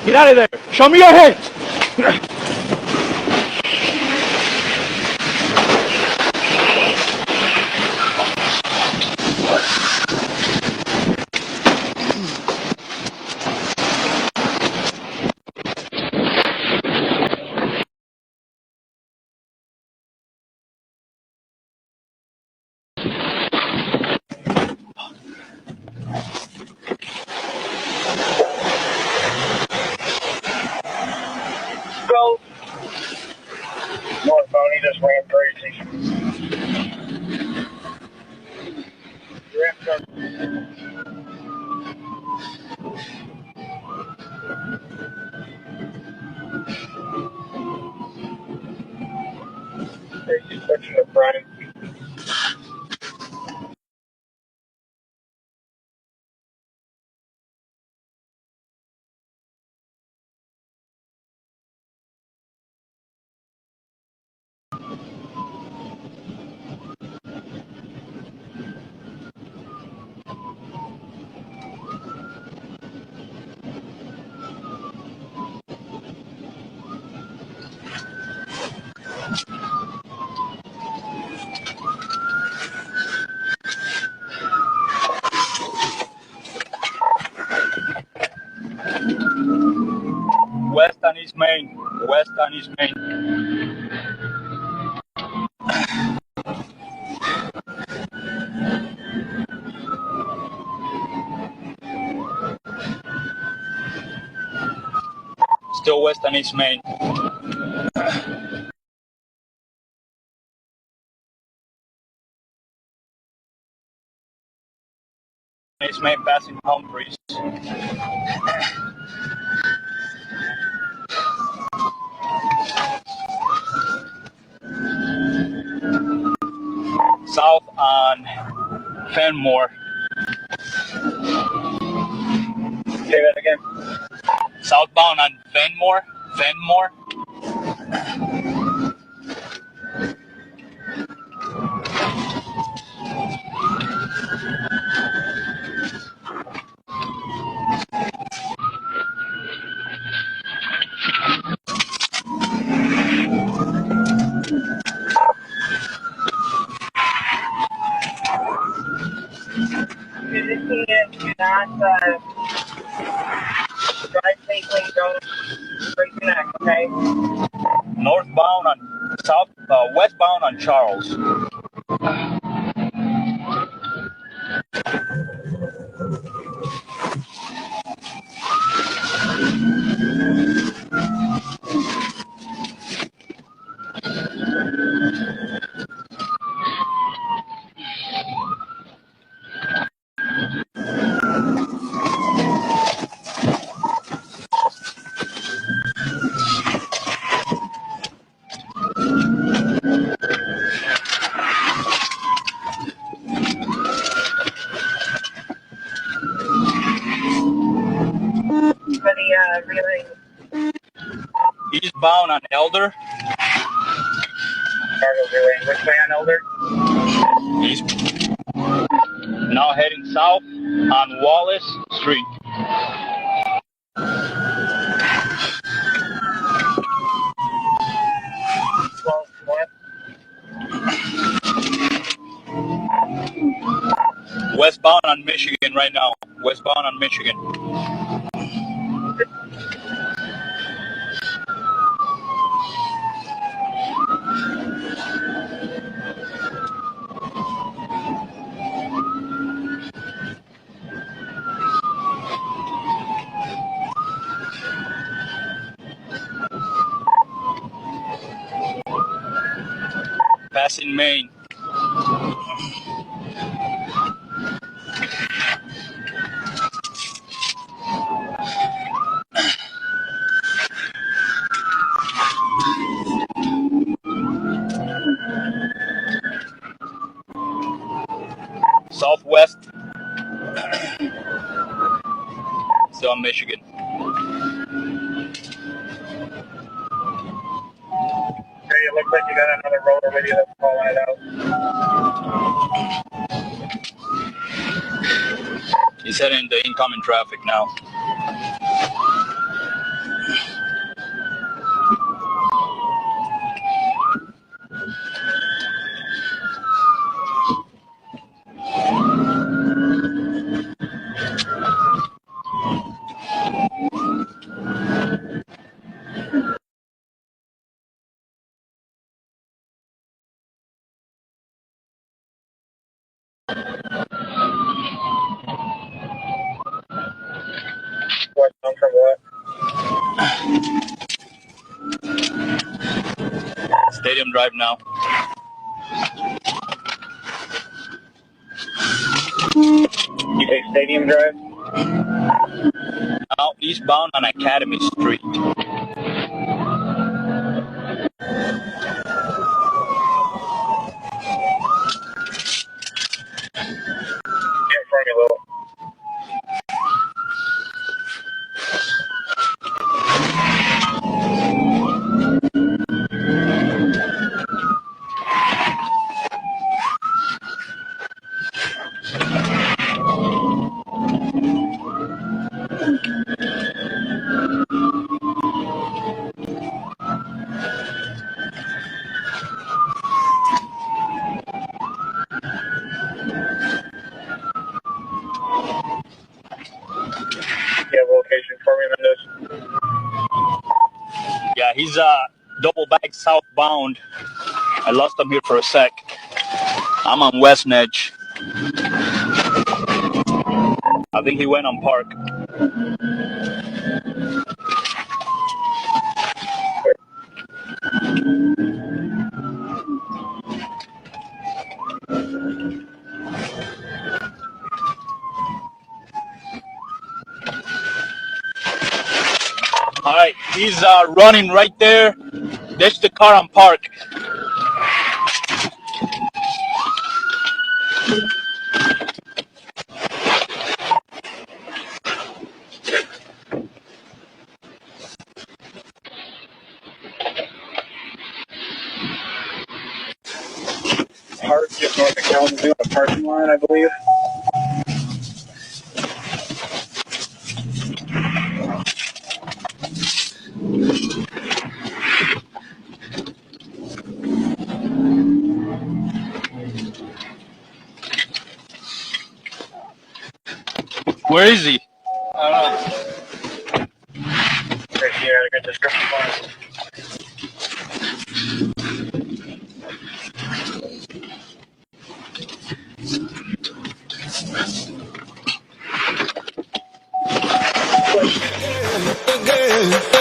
Get out of there. Show me your hands. Go. Northbound, he just ran crazy. He's pushing the front. West on East Main. West on East Main. Still west on East Main. East Main passing Humphreys. South on Fenmore. Say that again. Southbound on Fenmore. Fenmore. Do not drive safely. Don't break your neck, okay? Northbound on westbound on Charles. For the relay. Eastbound on Elder. Cargo relay. Which way on Elder? East. Now heading south on Wallace Street. What? Westbound on Michigan right now. Westbound on Michigan. Passing Maine. Southwest. Still on Michigan. Okay, it looks like you got another roller with you that's calling it out. He's heading into incoming traffic now. Drive now. You take Stadium Drive? Now eastbound on Academy Street. Get in front of me, Lil. You have a location for me, Mendes? Yeah, he's double back southbound. I lost him here for a sec. I'm on West Nedge. I think he went on Park. All right, he's running right there. There's the car on Park. Park, just north of Kalamazoo, on a parking line, I believe. Where is he? I don't know. Okay, yeah, I got description for it. Again.